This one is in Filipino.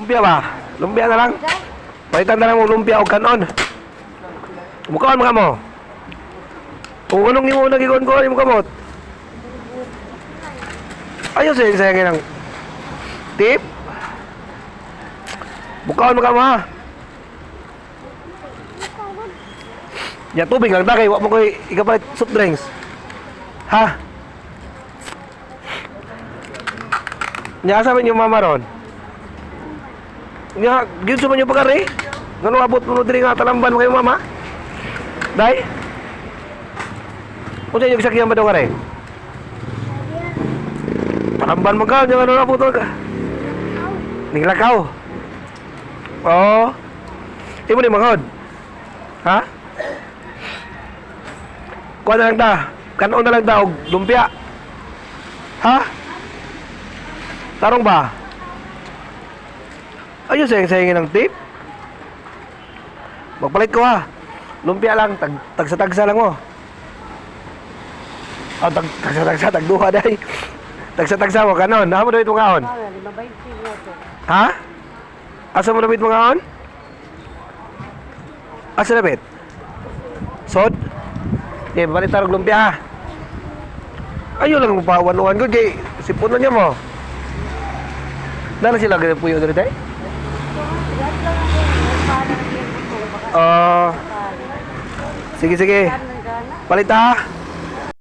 Lumpia ba? Lumpia na lang. Palitan na lang mo lumpia o kanon. Mukaon mga mo. Kung anong imo nagikon ko, imo kamot. Ayos sayang ng tip. Mukaon mga mo ha. Ya tubig lang takay, wa mo koy ikapalit soft drinks. Ha? Nya sa yung mama ron. Nya gyud man yung pagari. Ngano abot mo diri nga talamban mo kay mama? Dai. Unsa yung sakyan ba daw kare? Talamban mo ka, nya ngano abot ka? Ninglakaw. Oh. Imo ni manghod. Ha? Kuha na lang ta. Kanon na lang ta og lumpia. Ha? Tarong ba? Ayun, sayang-sayangin ng tip. Magpalit ko ha. Lumpia lang, tagsa-tagsa lang mo. Oh, tagsa-tagsa, tagduha dahi. Tagsa-tagsa mo, kanon. Naha mo damit mo ngaon? Ha? Asa mo damit mo ngaon? Asa damit? Sod? Okay, palit tarong lumpia ha. Ayun lang pawan-uwan ko, kay sipon na niya mo. Nala sila ganyan puyo dito tayo? Sige, sige. Palit ha.